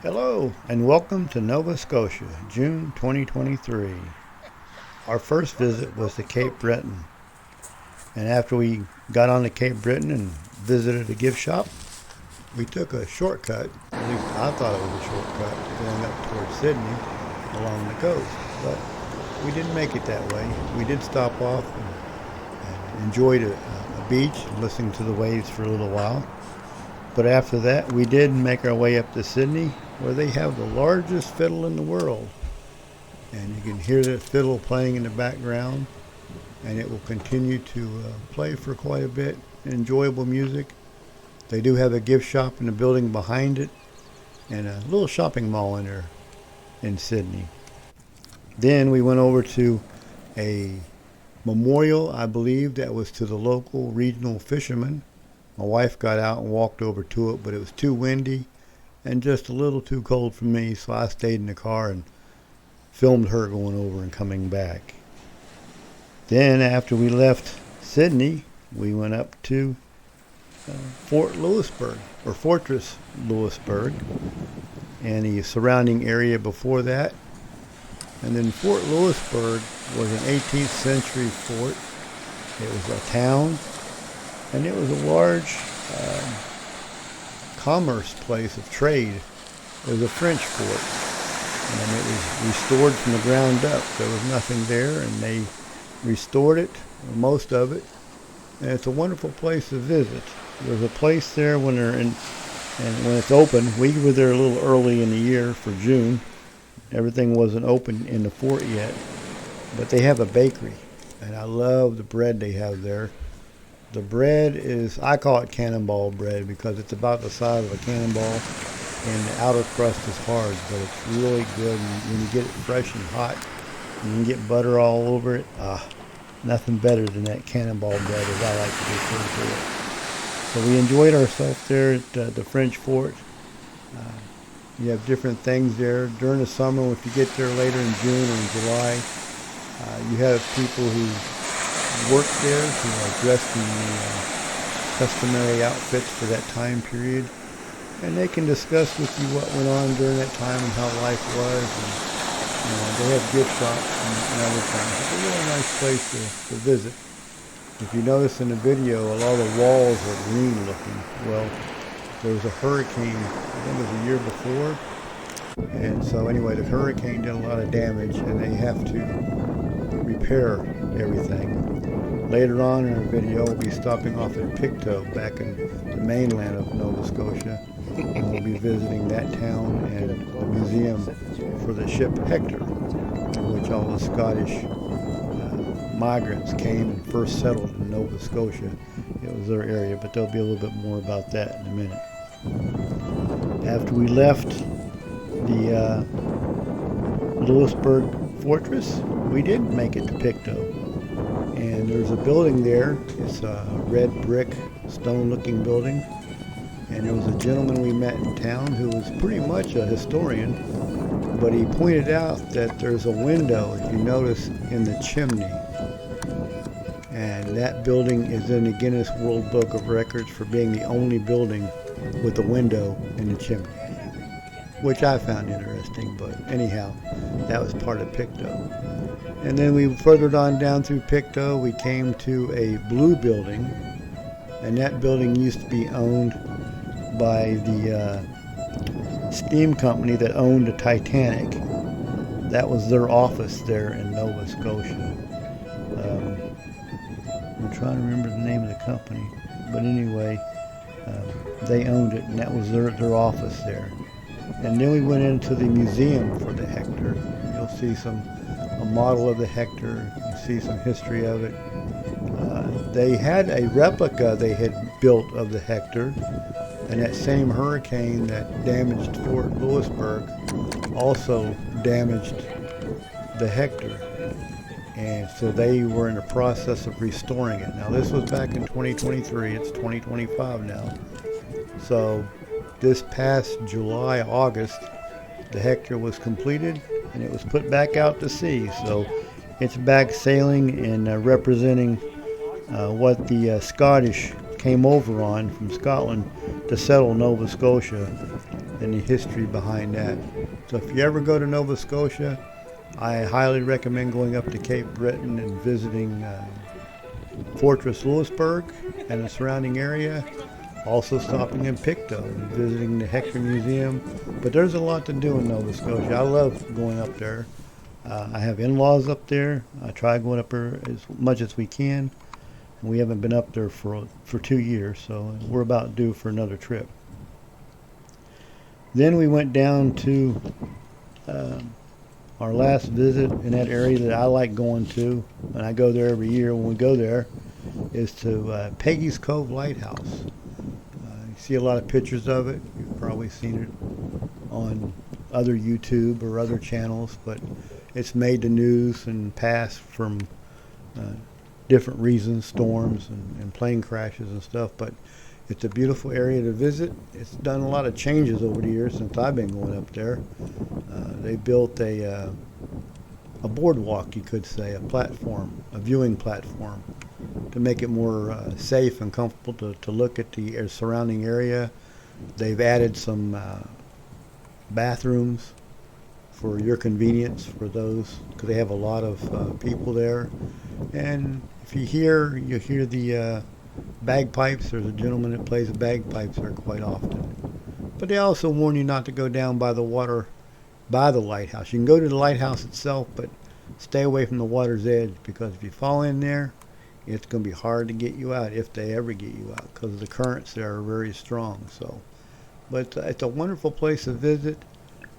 Hello and welcome to Nova Scotia, June 2023. Our first visit was to Cape Breton, and after we got on to Cape Breton and visited a gift shop, we took a shortcut, at least I thought it was a shortcut, going up towards Sydney along the coast, but we didn't make it that way. We did stop off and enjoyed a beach and listening to the waves for a little while. But after that, we did make our way up to Sydney, where they have the largest fiddle in the world. And you can hear the fiddle playing in the background, and it will continue to play for quite a bit. Enjoyable music. They do have a gift shop in the building behind it, and a little shopping mall in there in Sydney. Then we went over to a memorial, I believe, that was to the local regional fishermen. My wife got out and walked over to it, but it was too windy and just a little too cold for me, so I stayed in the car and filmed her going over and coming back. Then after we left Sydney, we went up to Fort Louisburg, or Fortress Louisburg, and the surrounding area before that. And then Fort Louisburg was an 18th century fort. It was a town, and it was a large commerce place of trade. It was a French fort, and it was restored from the ground up. There was nothing there, and they restored it, most of it, and it's a wonderful place to visit. There's a place there when they're in, and when it's open. We were there a little early in the year for June. Everything wasn't open in the fort yet, but they have a bakery, and I love the bread they have there. The bread is, I call it cannonball bread because it's about the size of a cannonball, and the outer crust is hard, but it's really good. And when you get it fresh and hot, and you can get butter all over it, nothing better than that cannonball bread, as I like to refer to it. So we enjoyed ourselves there at the French fort. You have different things there. During the summer, if you get there later in June or in July, you have people who work there, who are dressed in the customary outfits for that time period, and they can discuss with you what went on during that time and how life was, and they have gift shops and other things. It's a really nice place to visit. If you notice in the video, a lot of the walls are green looking. Well, there was a hurricane, I think it was a year before, and so anyway, the hurricane did a lot of damage, and they have to repair everything. Later on in our video, we'll be stopping off at Pictou, back in the mainland of Nova Scotia, and we'll be visiting that town and the museum for the ship Hector, in which all the Scottish migrants came and first settled in Nova Scotia. It was their area, but there'll be a little bit more about that in a minute. After we left the Louisburg Fortress, we did make it to Pictou. And there's a building there. It's a red brick, stone-looking building. And there was a gentleman we met in town who was pretty much a historian, but he pointed out that there's a window, if you notice, in the chimney. And that building is in the Guinness World Book of Records for being the only building with a window in the chimney, which I found interesting, but anyhow, that was part of Pictou. And then we furthered on down through Pictou, we came to a blue building, and that building used to be owned by the steam company that owned the Titanic. That was their office there in Nova Scotia. I'm trying to remember the name of the company, but anyway, they owned it, and that was their office there. And then we went into the museum for the Hector. You'll see a model of the Hector. You see some history of it. They had a replica they had built of the Hector, and that same hurricane that damaged Fort Louisburg also damaged the Hector. And so they were in the process of restoring it. Now this was back in 2023, it's 2025 now. So this past July, August, the Hector was completed and it was put back out to sea. So it's back sailing and representing what the Scottish came over on from Scotland to settle Nova Scotia. and the history behind that. So if you ever go to Nova Scotia, I highly recommend going up to Cape Breton and visiting Fortress Louisbourg and the surrounding area. Also stopping in Pictou and visiting the Hector Museum. But there's a lot to do in Nova Scotia. I love going up there. I have in-laws up there. I try going up there as much as we can. We haven't been up there for 2 years, so we're about due for another trip. Then we went down to our last visit in that area that I like going to, and I go there every year when we go there, is to Peggy's Cove Lighthouse. You see a lot of pictures of it. You've probably seen it on other YouTube or other channels, but it's made the news and passed from different reasons, storms and plane crashes and stuff, but it's a beautiful area to visit. It's done a lot of changes over the years since I've been going up there. They built a boardwalk, you could say, a platform, a viewing platform, to make it more safe and comfortable to look at the surrounding area. They've added some bathrooms for your convenience for those, because they have a lot of people there. And if you hear the bagpipes. There's a gentleman that plays the bagpipes there quite often. But they also warn you not to go down by the water, by the lighthouse. You can go to the lighthouse itself, but stay away from the water's edge, because if you fall in there, it's going to be hard to get you out, if they ever get you out, because the currents there are very strong. So, but it's a wonderful place to visit.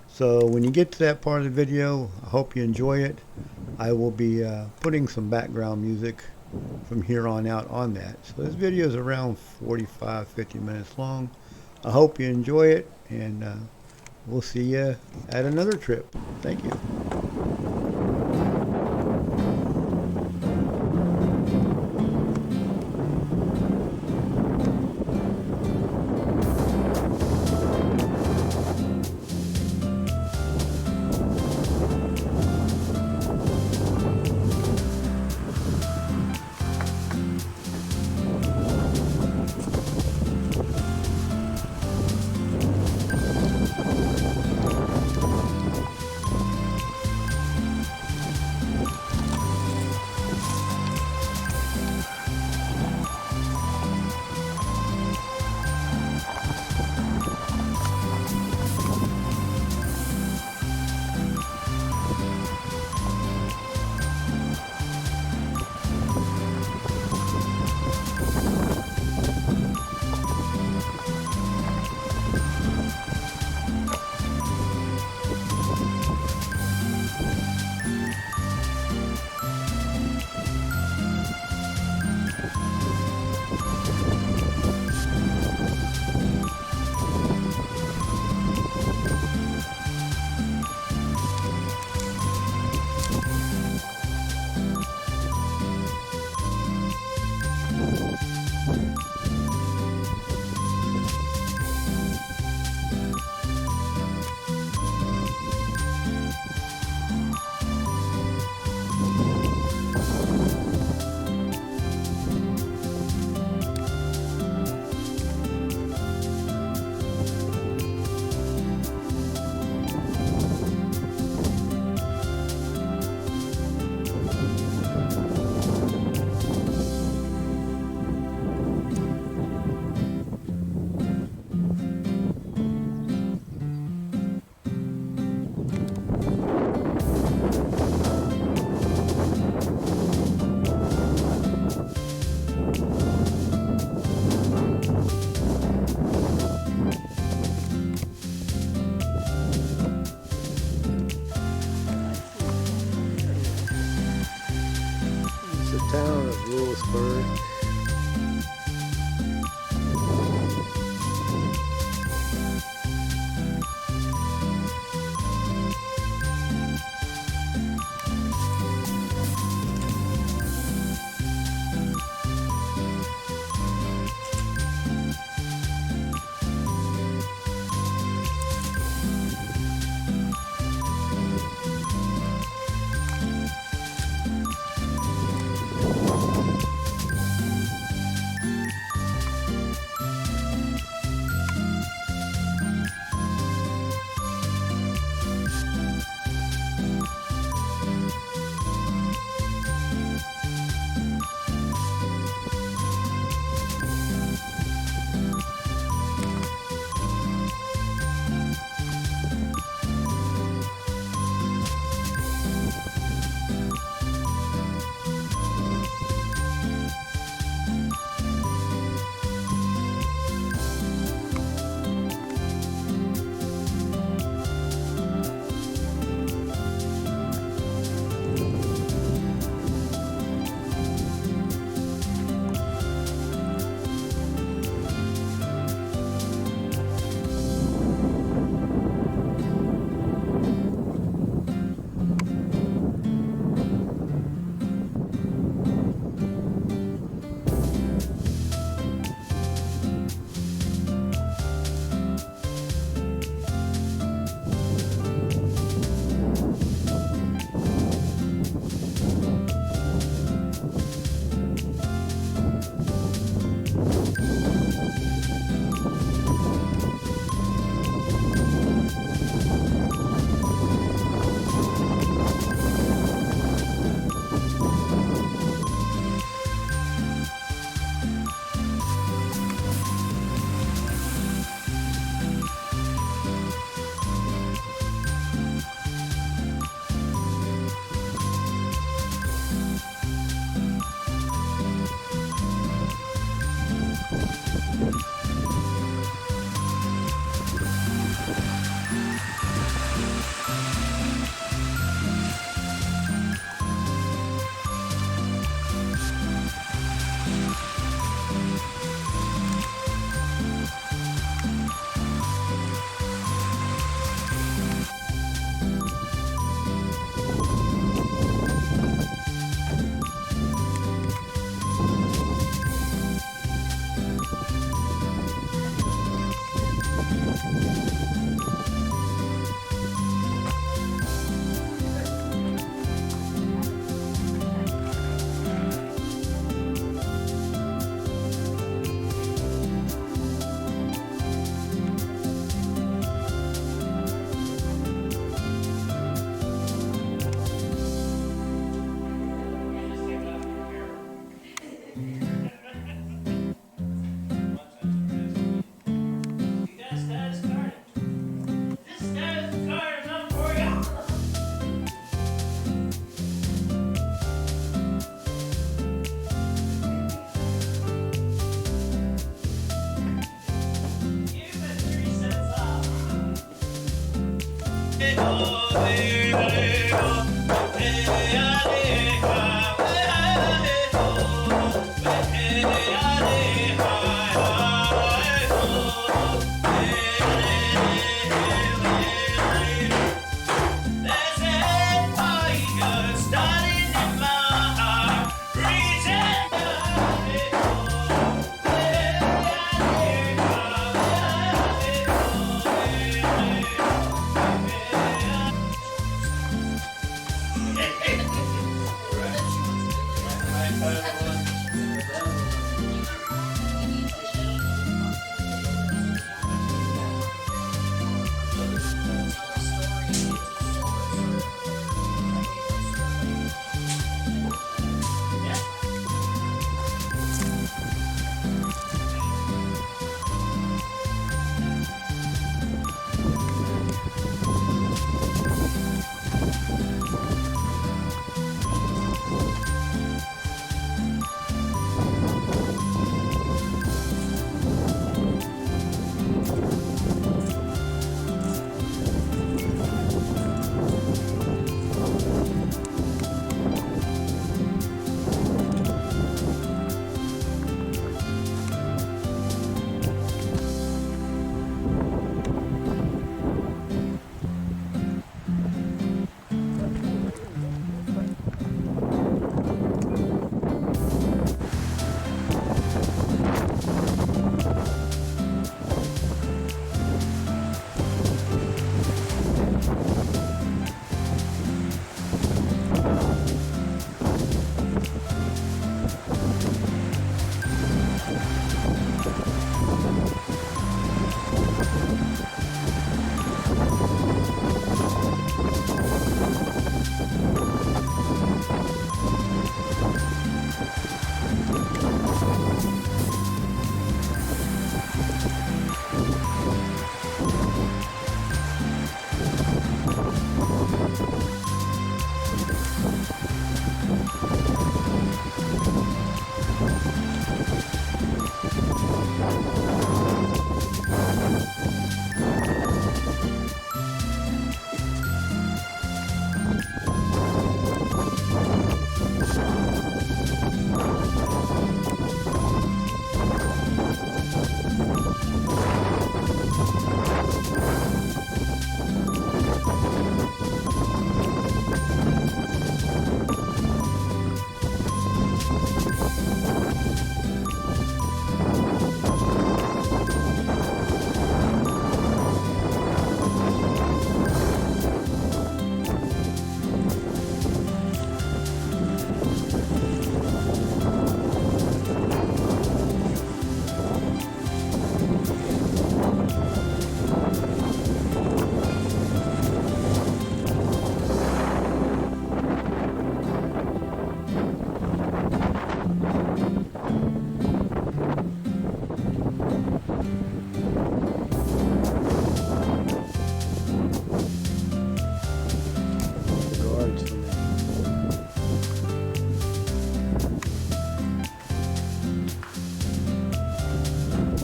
So when you get to that part of the video, I hope you enjoy it. I will be putting some background music from here on out on that. So this video is around 45-50 minutes long. I hope you enjoy it, and we'll see you at another trip. Thank you.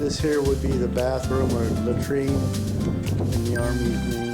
This here would be the bathroom or latrine in the Army's name.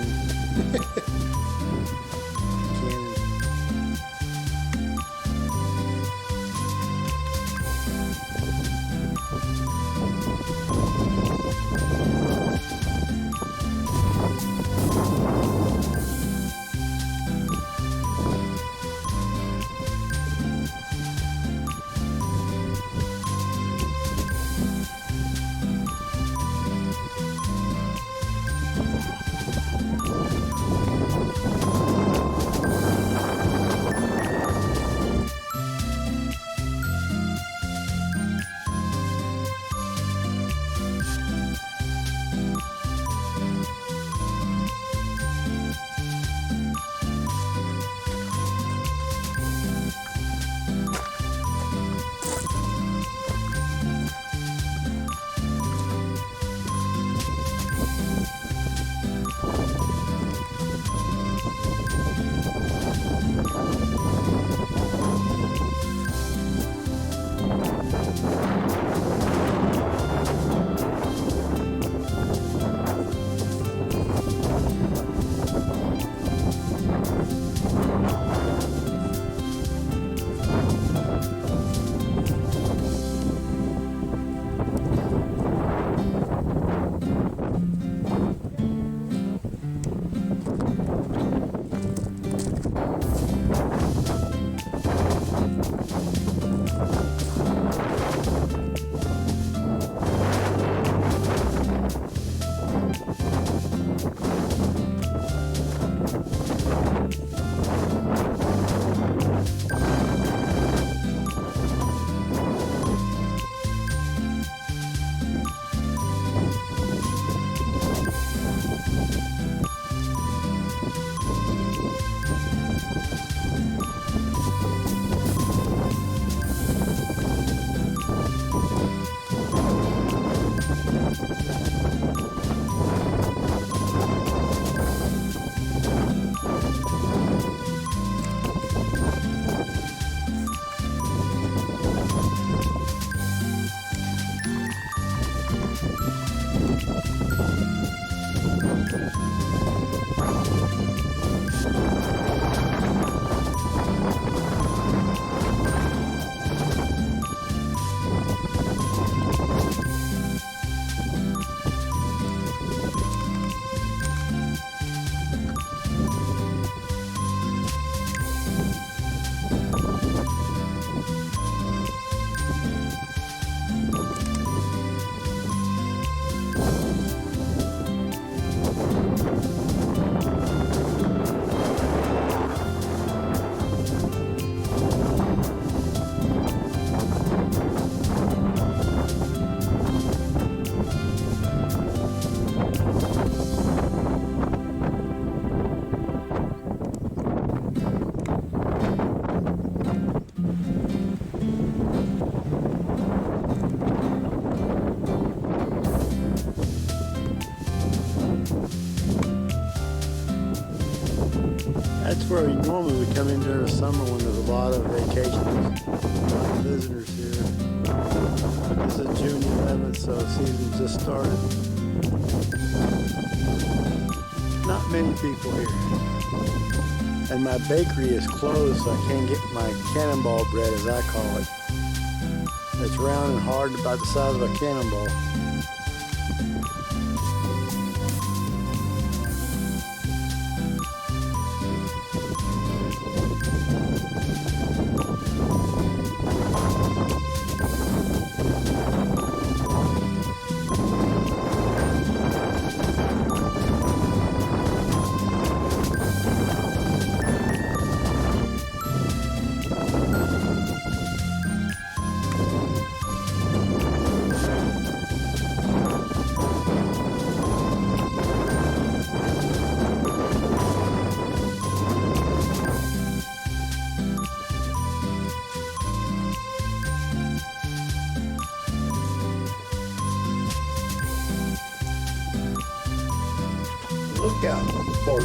That's where you normally would come in during the summer when there's a lot of vacations, a lot of visitors here. This is June 11th, so the season just started. Not many people here. And my bakery is closed, so I can't get my cannonball bread, as I call it. It's round and hard, about the size of a cannonball. Look out, Fort.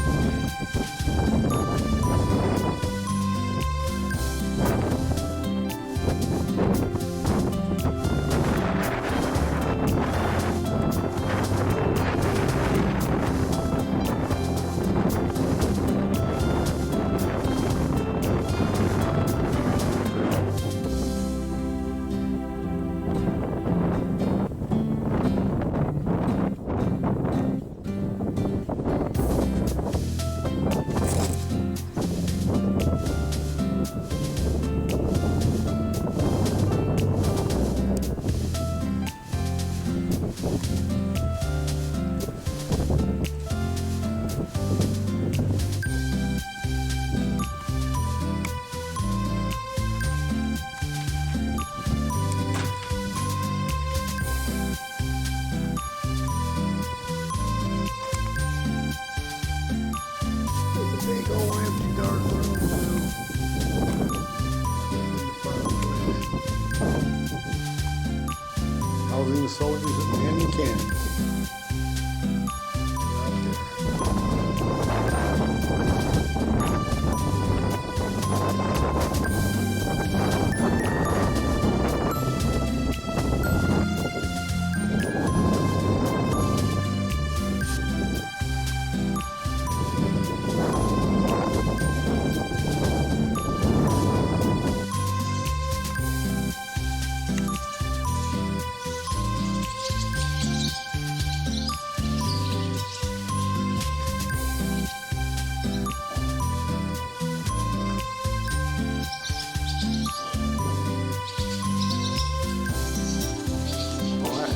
soldiers that man the cannons.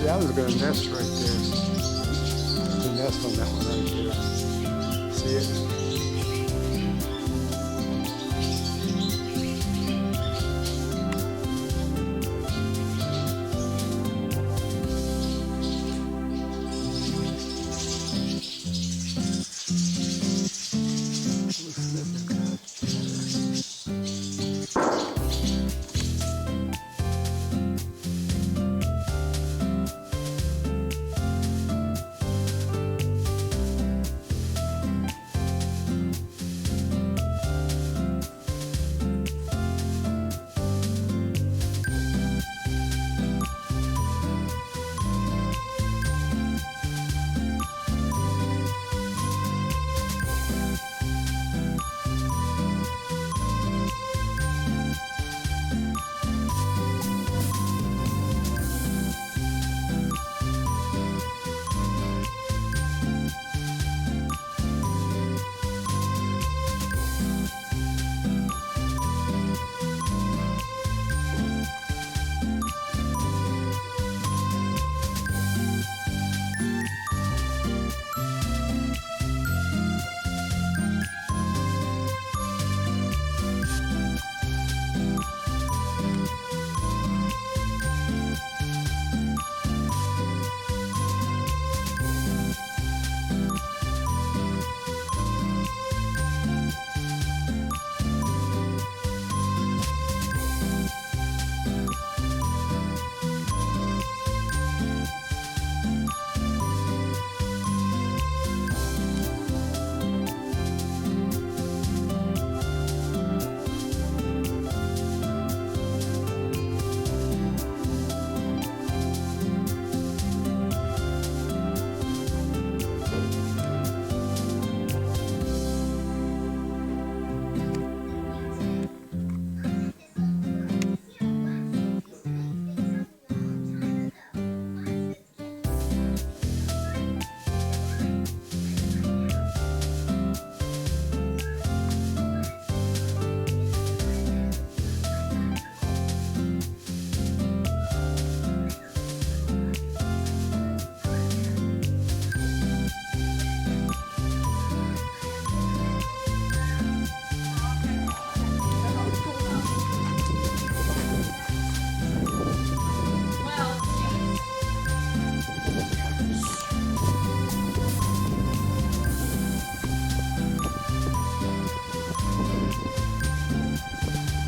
That was going to nest right there. There's a nest on that one right there. See it?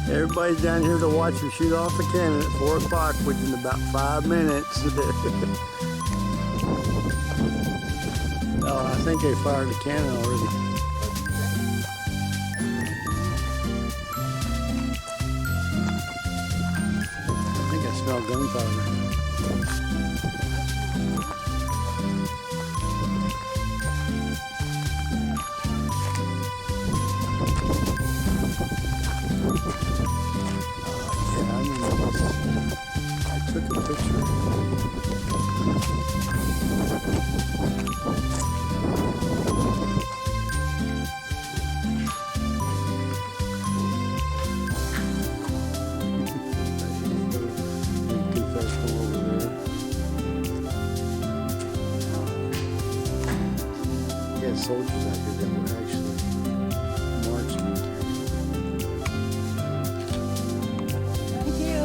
Everybody's down here to watch him shoot off the cannon at 4 o'clock, which is in about 5 minutes. Oh, I think they fired the cannon already. I think I smell gunpowder. I took a picture. Confessional over there. Yeah, soldiers out here that were actually marching. Thank you.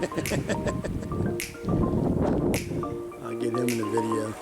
I'll get him in the video.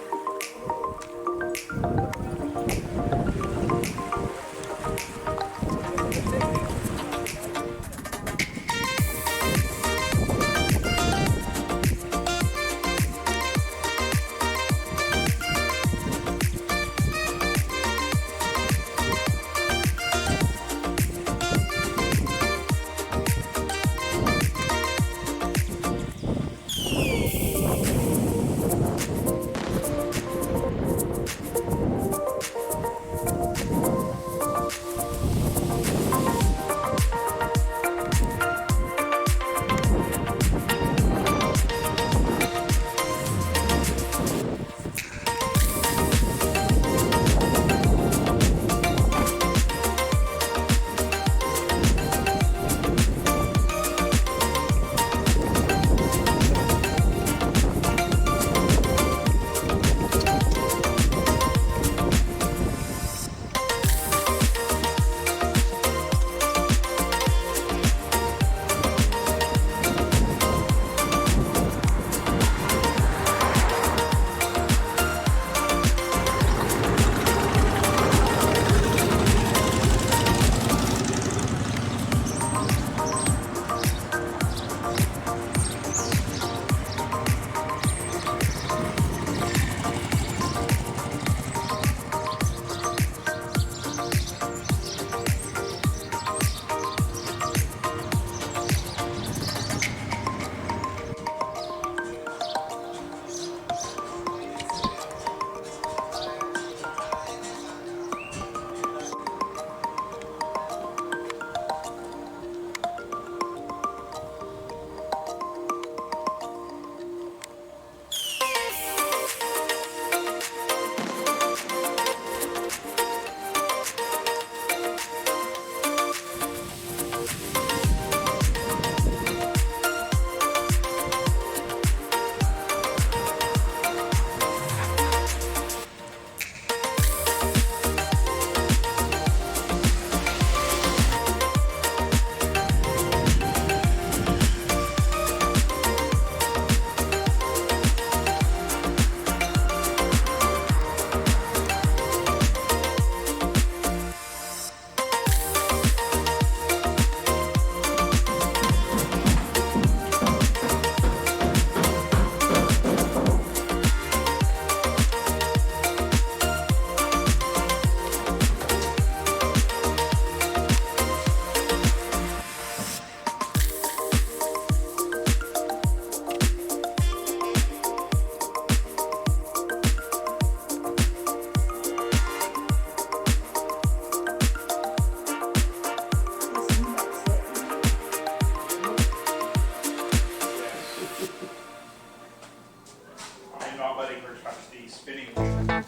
Not letting her touch the spinning wheel.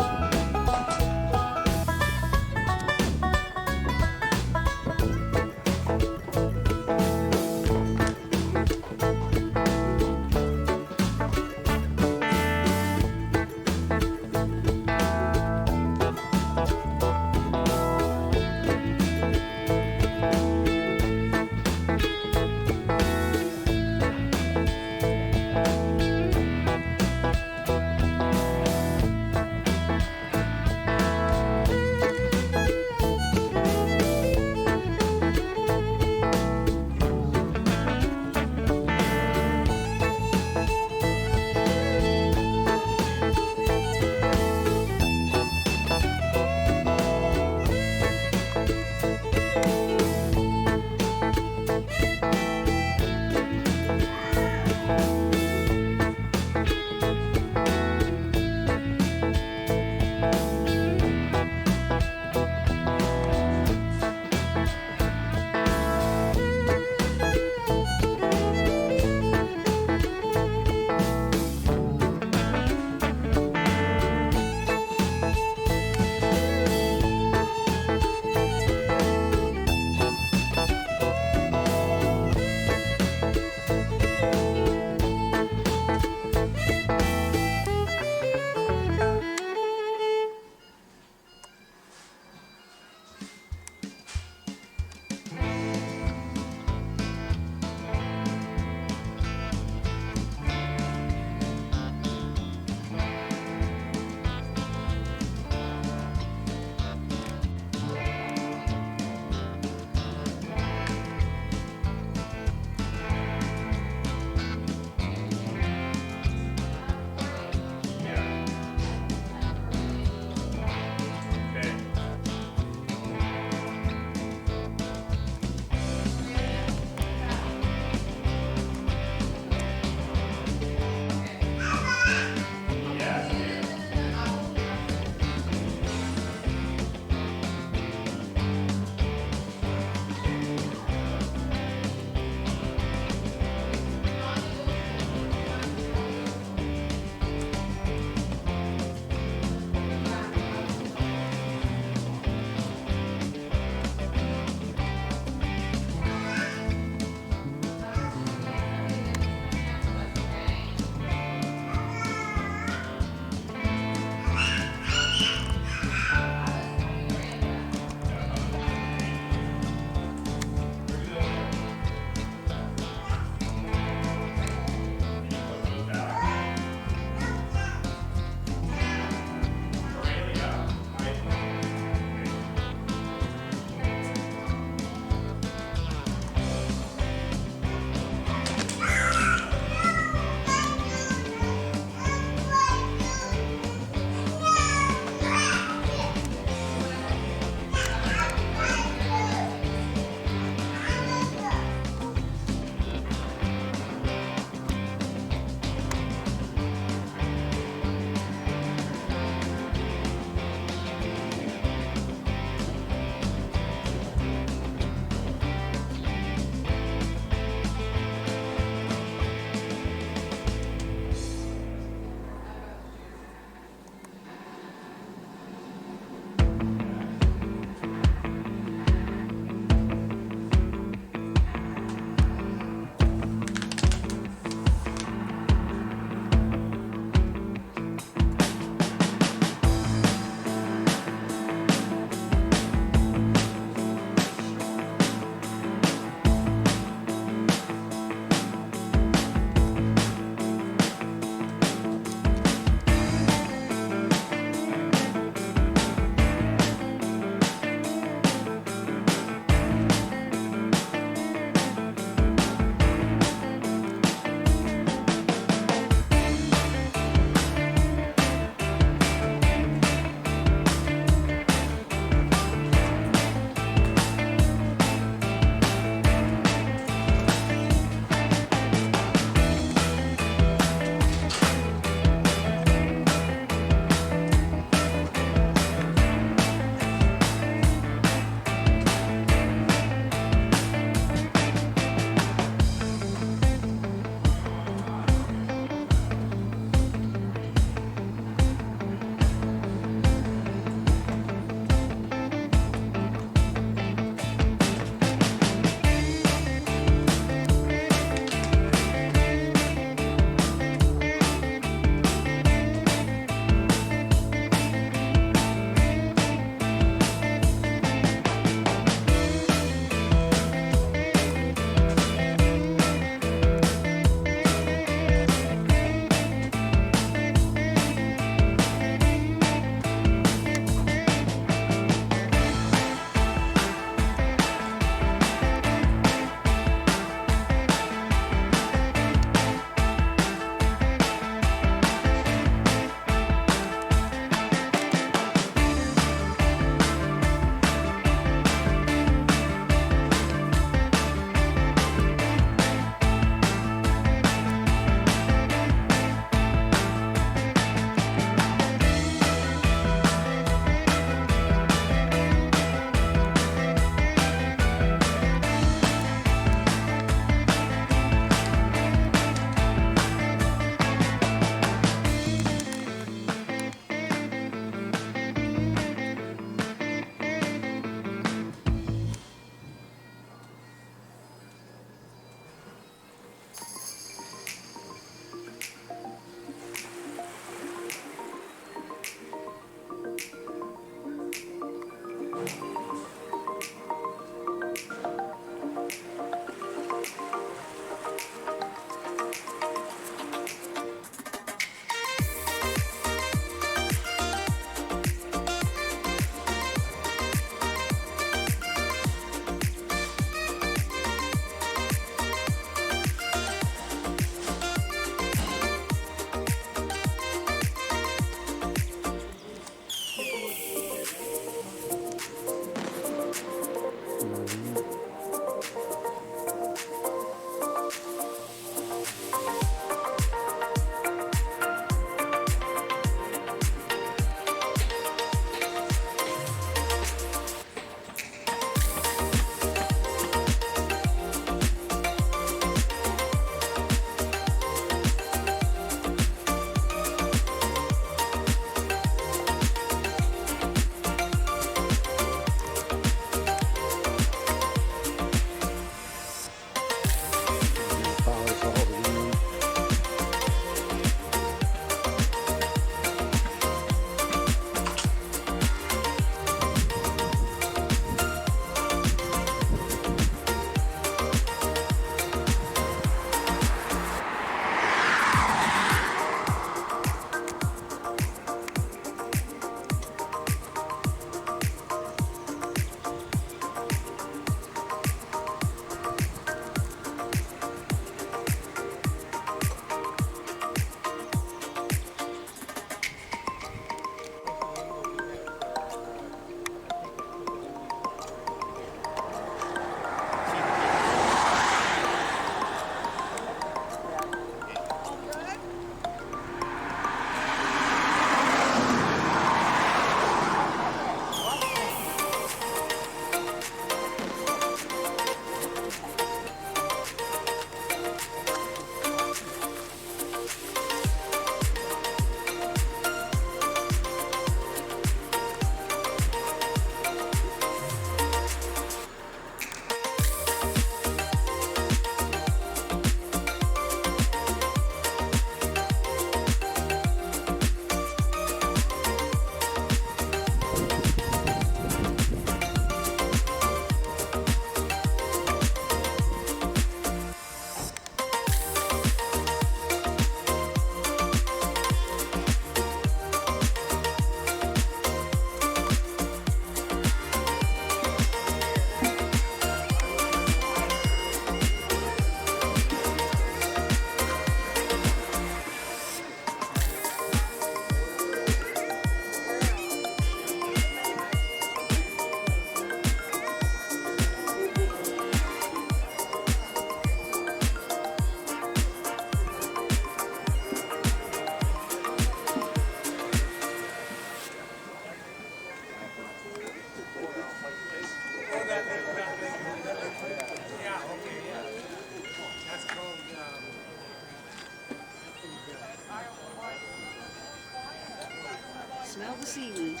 smell the seaweed.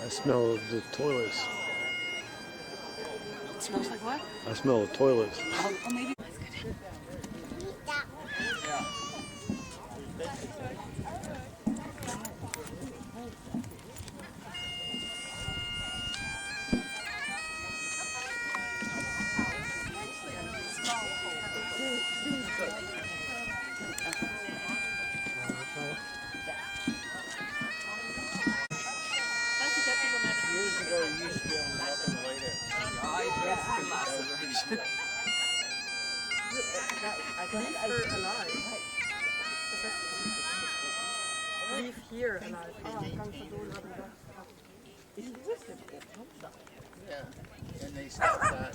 I smell the toilets. It smells like what? I smell the toilets. Oh, maybe. Years ago, you used to be able to walk on the way there. Leave here alive. Yeah, and they stopped that.